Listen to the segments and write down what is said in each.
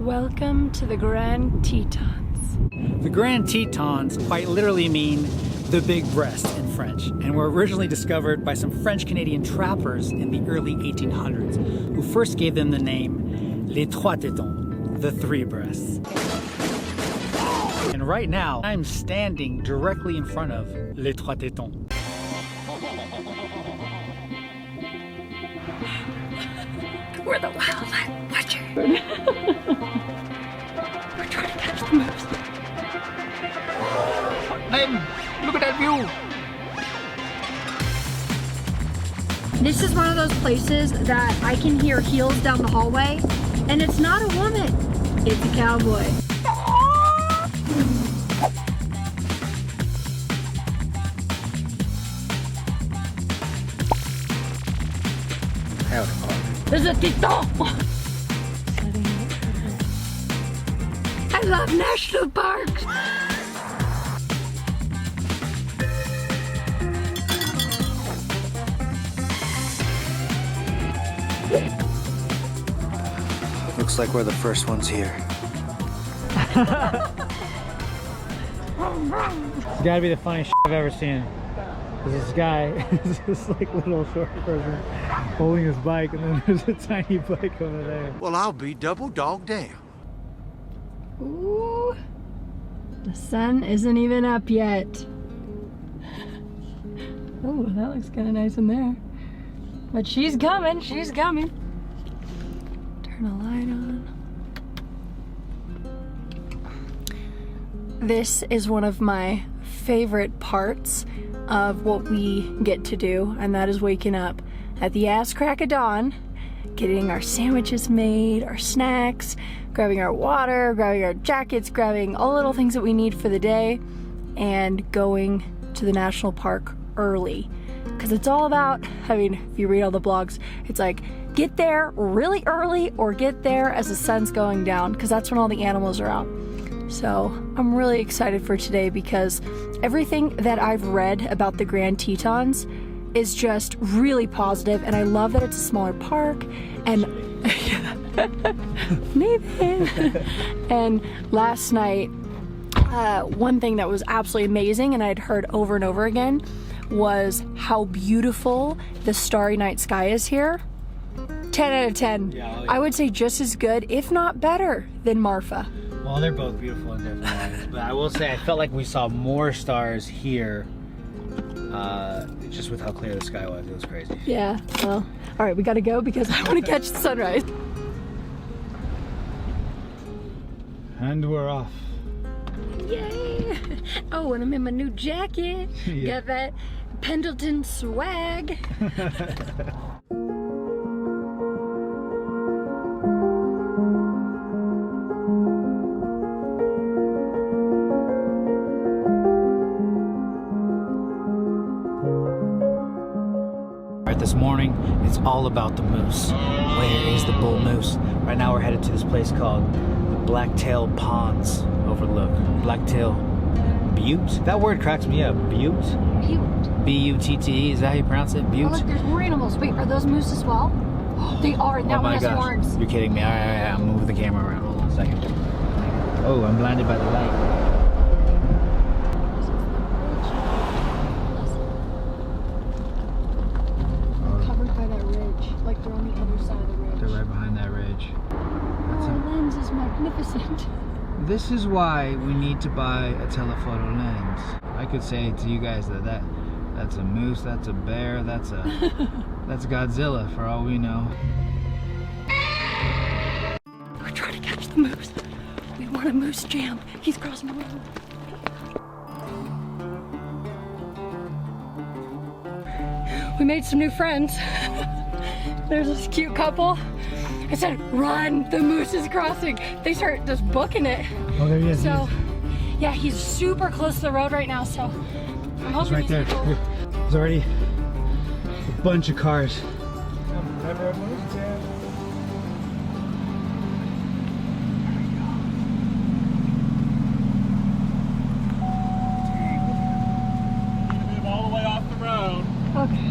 Welcome to the Grand Tetons. The Grand Tetons quite literally mean the big breast in French, and were originally discovered by some French-Canadian trappers in the early 1800s, who first gave them the name Les Trois Tetons, the three breasts. And right now, I'm standing directly in front of Les Trois Tetons. We're the wildlife watcher. We're trying to catch the moose. Nathan, look at that view! This is one of those places that I can hear heels down the hallway, and it's not a woman, it's a cowboy. There's a Teton! I love national parks! Looks like we're the first ones here. It's gotta be the funniest shit I've ever seen. This guy is this like little short person holding his bike, and then there's a tiny bike over there. Well, I'll be double dog damn. Ooh, the sun isn't even up yet. Oh, that looks kind of nice in there. But she's coming, she's coming. Turn a light on. This is one of my favorite parts of what we get to do, and that is waking up at the ass crack of dawn, getting our sandwiches made, our snacks, grabbing our water, grabbing our jackets, grabbing all the little things that we need for the day, and going to the national park early. Because it's all about, I mean, if you read all the blogs, it's like, get there really early or get there as the sun's going down, because that's when all the animals are out. So I'm really excited for today because everything that I've read about the Grand Tetons is just really positive, and I love that it's a smaller park. And Nathan. And last night, one thing that was absolutely amazing and I'd heard over and over again was how beautiful the starry night sky is here. 10 out of 10. Yeah. I would say just as good, if not better, than Marfa. Well, they're both beautiful in different ways, but I will say I felt like we saw more stars here, just with how clear the sky was. It was crazy. Yeah, well, all right, we gotta go because I want to catch the sunrise. And we're off. Yay! Oh, and I'm in my new jacket. Yeah. Got that Pendleton swag. This morning, it's all about the moose. Where is the bull moose? Right now we're headed to this place called the Blacktail Ponds Overlook. Blacktail Butte? That word cracks me up. Butte? Butte. B-U-T-T-E, is that how you pronounce it? Butte? Oh look, there's more animals. Wait, are those moose as well? They are, and that one has horns. You're kidding me. All right, I'm moving the camera around. Hold on a second. Oh, I'm blinded by the light. This is why we need to buy a telephoto lens. I could say to you guys that that's a moose, that's a bear, that's Godzilla for all we know. We're trying to catch the moose. We want a moose jam. He's crossing the road. We made some new friends. There's this cute couple. I said, run, the moose is crossing. They start just booking it. Oh, there he is. So, yeah, he's super close to the road right now, so I'm hoping right there. Cool. There's already a bunch of cars. All the way off the road. Okay.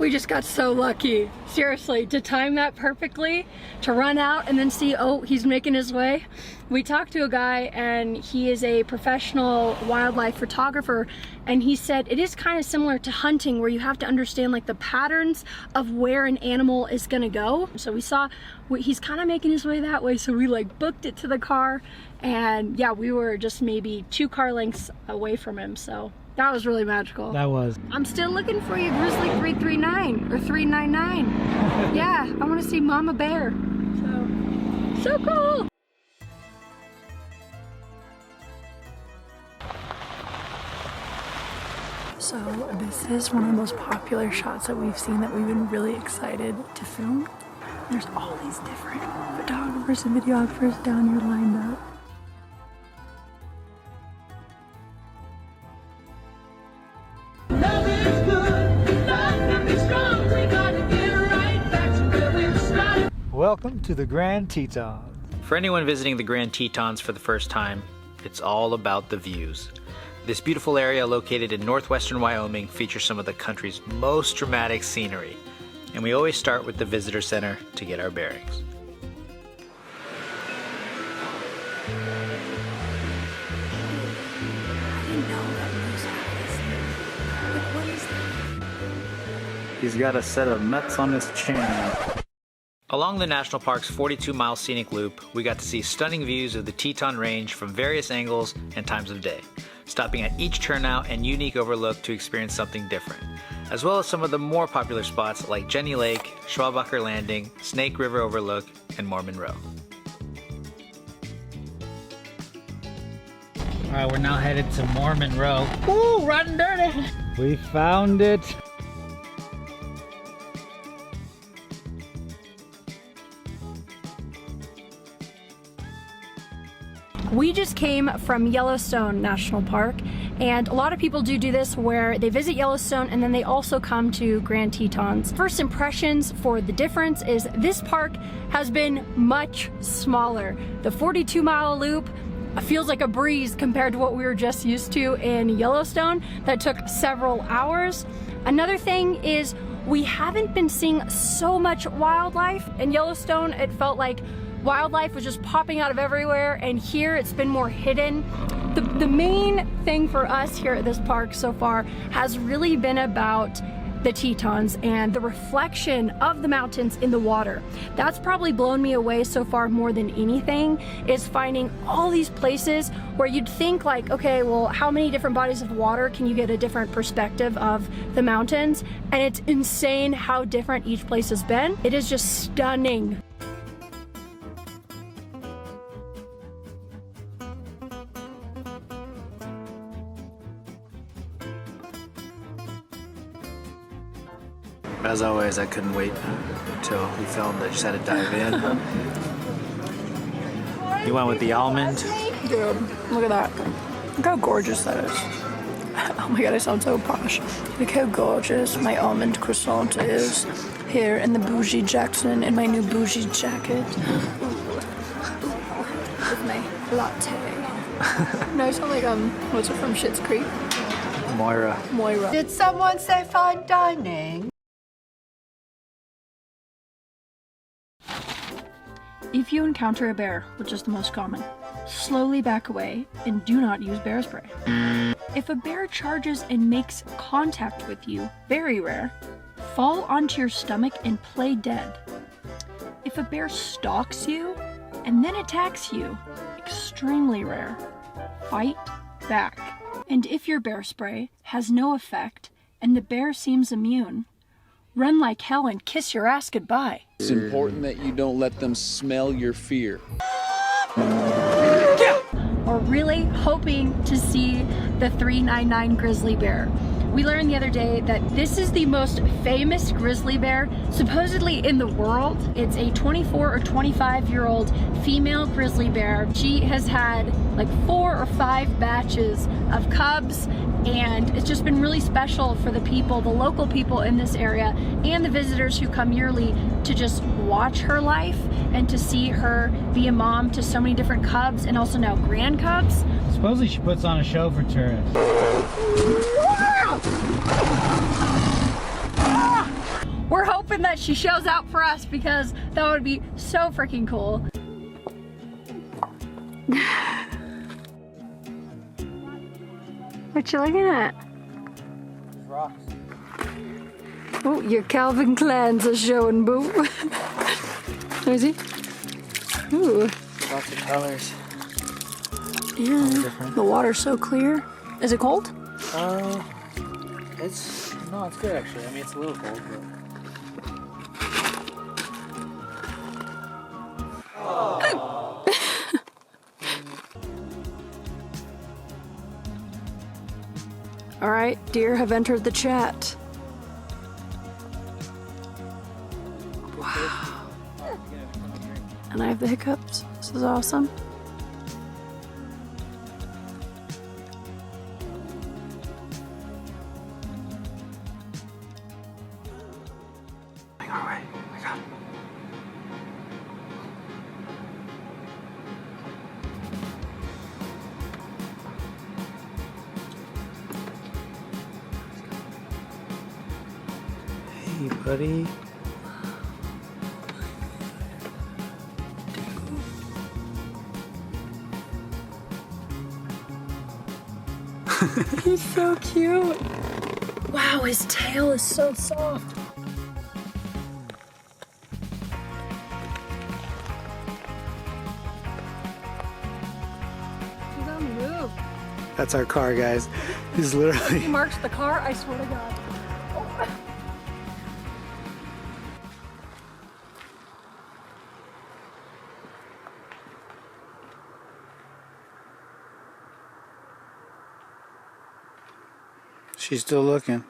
We just got so lucky. Seriously, to time that perfectly, to run out and then see, oh, he's making his way. We talked to a guy and he is a professional wildlife photographer, and he said it is kind of similar to hunting where you have to understand like the patterns of where an animal is gonna go. So we saw he's kind of making his way that way, so we like booked it to the car, and yeah, we were just maybe 2 car lengths away from him, so that was really magical. That was. I'm still looking for you, Grizzly 339 or 399. Yeah, I want to see Mama Bear. So cool. So this is one of the most popular shots that we've seen that we've been really excited to film. There's all these different photographers and videographers down here lined up. Welcome to the Grand Tetons. For anyone visiting the Grand Tetons for the first time, it's all about the views. This beautiful area located in northwestern Wyoming features some of the country's most dramatic scenery, and we always start with the visitor center to get our bearings. He's got a set of nuts on his chin. Along the national park's 42-mile scenic loop, we got to see stunning views of the Teton Range from various angles and times of day, stopping at each turnout and unique overlook to experience something different, as well as some of the more popular spots like Jenny Lake, Schwabacher Landing, Snake River Overlook, and Mormon Row. Alright, we're now headed to Mormon Row. Woo, riding dirty! We found it! We just came from Yellowstone National Park, and a lot of people do this where they visit Yellowstone and then they also come to Grand Tetons. First impressions for the difference is this park has been much smaller. The 42-mile loop feels like a breeze compared to what we were just used to in Yellowstone. That took several hours. Another thing is we haven't been seeing so much wildlife. In Yellowstone, it felt like wildlife was just popping out of everywhere, and here it's been more hidden. The main thing for us here at this park so far has really been about the Tetons and the reflection of the mountains in the water. That's probably blown me away so far more than anything, is finding all these places where you'd think like, okay, well, how many different bodies of water can you get a different perspective of the mountains? And it's insane how different each place has been. It is just stunning. As always, I couldn't wait until we filmed. I just had to dive in. You went with the almond? Dude, look at that. Look how gorgeous that is. Oh my god, I sound so posh. Look how gorgeous my almond croissant is. Here in the bougie Jackson in my new bougie jacket. With my latte. No, I sound like, what's it from Schitt's Creek? Moira. Did someone say fine dining? If you encounter a bear, which is the most common, slowly back away and do not use bear spray. If a bear charges and makes contact with you, very rare, fall onto your stomach and play dead. If a bear stalks you and then attacks you, extremely rare, fight back. And if your bear spray has no effect and the bear seems immune, run like hell and kiss your ass goodbye. It's important that you don't let them smell your fear. We're really hoping to see the 399 grizzly bear. We learned the other day that this is the most famous grizzly bear supposedly in the world. It's a 24 or 25-year-old female grizzly bear. She has had like 4 or 5 batches of cubs, and it's just been really special for the people, the local people in this area, and the visitors who come yearly to just watch her life and to see her be a mom to so many different cubs and also now grand cubs. Supposedly she puts on a show for tourists. hoping that she shows out for us because that would be so freaking cool. What you looking at? Rocks. Oh, your Calvin Kleins are showing, boo. Let me see. Ooh. Lots of colors. Yeah. The water's so clear. Is it cold? It's good actually. I mean, it's a little cold, but. All right, deer have entered the chat. Wow. And I have the hiccups. This is awesome. Our way. We got it. Hey, buddy. He's so cute. Wow, his tail is so soft. He's on the move. That's our car, guys. He's literally. He marks the car, I swear to God. She's still looking.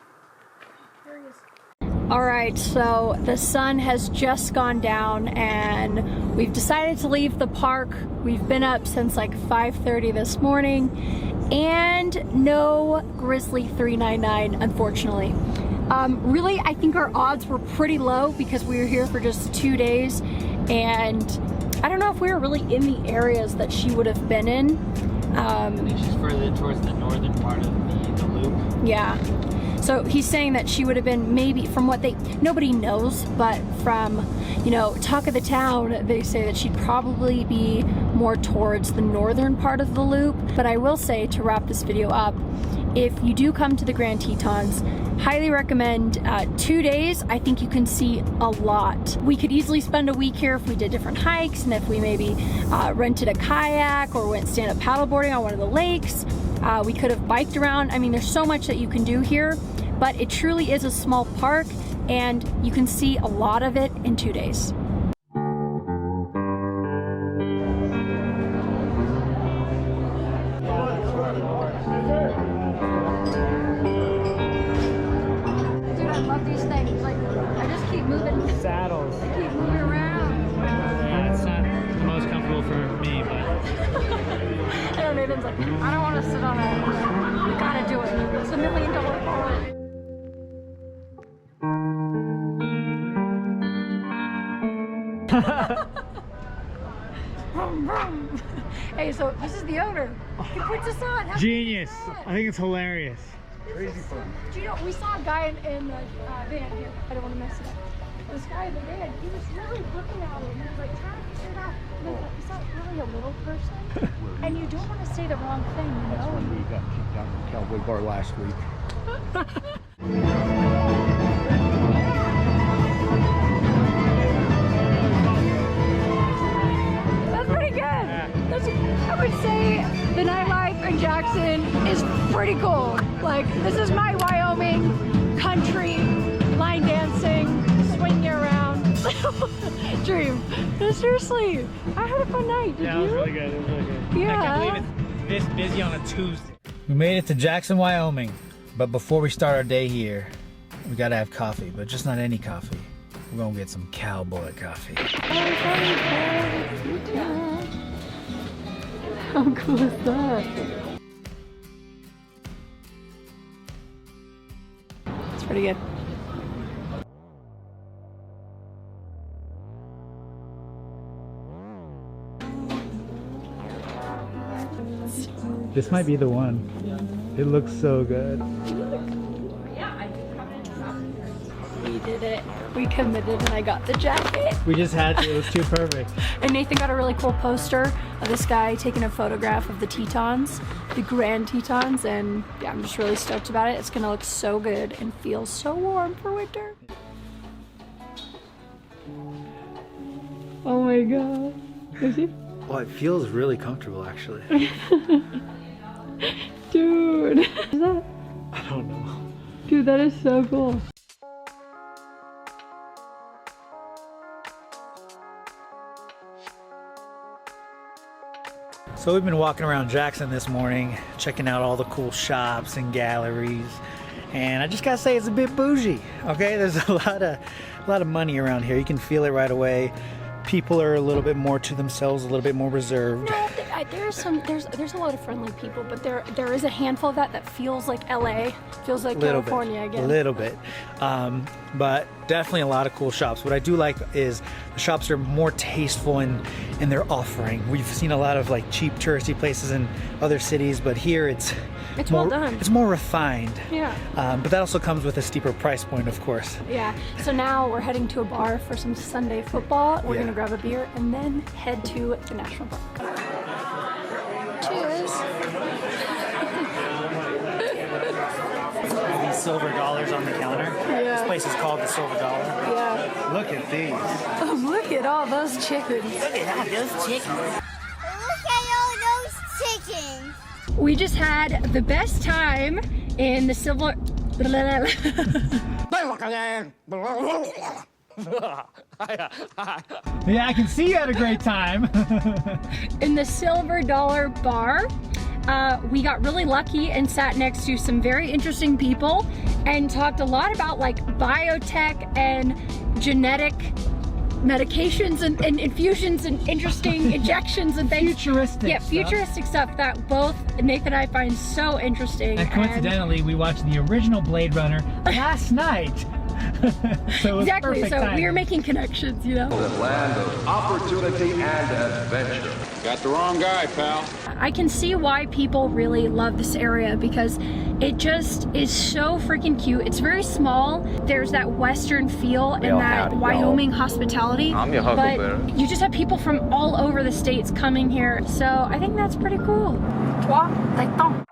All right, so the sun has just gone down and we've decided to leave the park. We've been up since like 5:30 this morning and no grizzly 399, unfortunately. Really, I think our odds were pretty low because we were here for just 2 days and I don't know if we were really in the areas that she would have been in. I think she's further towards the northern part of the loop. Yeah. So he's saying that she would have been maybe from what nobody knows, but from, you know, talk of the town, they say that she'd probably be more towards the northern part of the loop. But I will say, to wrap this video up, if you do come to the Grand Tetons, highly recommend 2 days. I think you can see a lot. We could easily spend a week here if we did different hikes and if we maybe rented a kayak or went stand-up paddleboarding on one of the lakes. We could have biked around. I mean, there's so much that you can do here, but it truly is a small park and you can see a lot of it in 2 days. Dude, I love these things. Like, I just keep moving. Saddles. I keep moving around. Yeah, it's not the most comfortable for me, but. I know Nathan's like, I don't want to sit on it. We gotta do it. It's $1 million park. Hey, so this is the owner. He puts us on. How Genius. cool is that? I think it's hilarious. Crazy fun. Do you know, we saw a guy in the van here. I don't want to mess it up. This guy in the van, he was really looking at him. He was like trying to figure it out. And he's not really a little person. And you don't want to say the wrong thing, you know? That's when we got kicked out of the Cowboy Bar last week. That's pretty good. I would say the nightlife in Jackson is pretty cool. Like, this is my Wyoming country, line dancing, swing you around dream. No, seriously, I had a fun night. Did you? Yeah, it was really good. It was really good. Yeah. I can't believe it's this busy on a Tuesday. We made it to Jackson, Wyoming, but before we start our day here, we gotta have coffee, but just not any coffee. We're gonna get some cowboy coffee. How cool is that? It's pretty good. This might be the one. It looks so good. did it. We committed and I got the jacket. We just had to, it was too perfect. And Nathan got a really cool poster of this guy taking a photograph of the Tetons, the Grand Tetons, and yeah, I'm just really stoked about it. It's gonna look so good and feel so warm for winter. Oh my god. Is he? Well, it feels really comfortable actually. Dude. What is that? I don't know. Dude, that is so cool. So we've been walking around Jackson this morning, checking out all the cool shops and galleries, and I just gotta say it's a bit bougie. Okay, there's a lot of money around here. You can feel it right away. People are a little bit more to themselves, a little bit more reserved. No, there's a lot of friendly people, but there is a handful of that feels like LA, feels like California again. A little bit, but definitely a lot of cool shops. What I do like is the shops are more tasteful in their offering. We've seen a lot of like cheap touristy places in other cities, but here it's more, well done. It's more refined. Yeah. But that also comes with a steeper price point, of course. Yeah. So now we're heading to a bar for some Sunday football. We're gonna grab a beer and then head to the national park. Cheers. These silver dollars on the counter. Yeah. This place is called the Silver Dollar. Yeah. Look at these. Oh, look at all those chickens. Look at all those chickens. We just had the best time in the silver. Yeah, I can see you had a great time. In the Silver Dollar bar. We got really lucky and sat next to some very interesting people and talked a lot about like biotech and genetic medications and infusions and interesting injections and things. Futuristic Yeah, futuristic stuff that both Nathan and I find so interesting. And coincidentally, we watched the original Blade Runner last night. So it was Exactly, perfect so timing. we are making connections, you know? The land of opportunity and adventure. Got the wrong guy, pal. I can see why people really love this area because it just is so freaking cute. It's very small. There's that western feel and that Wyoming hospitality. I'm your huckleberry. But you just have people from all over the states coming here. So I think that's pretty cool. Grand Teton.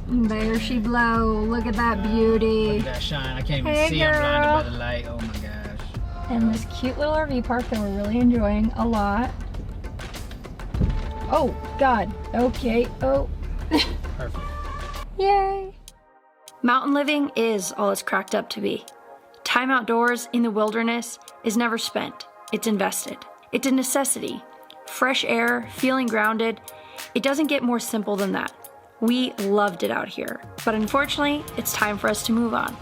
There she blow. Look at that beauty. Look at that shine. I can't even Hey, see. girl. I'm blinded by the light. Oh my gosh. And this cute little RV park that we're really enjoying a lot. Oh, God. Okay. Oh. Perfect. Yay. Mountain living is all it's cracked up to be. Time outdoors in the wilderness is never spent. It's invested. It's a necessity. Fresh air, feeling grounded. It doesn't get more simple than that. We loved it out here, but unfortunately, it's time for us to move on.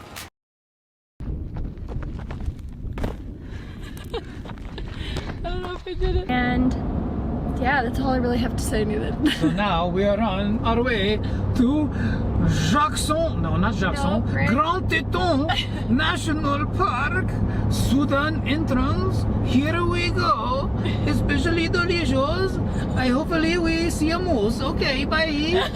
I don't know if I did it. And yeah, that's all I really have to say, Nathan. So now we are on our way to Jackson, no, not Jackson, No, Grand Teton National Park, Southern entrance. Here we go, especially delicious. Hopefully we see a moose. Okay, bye.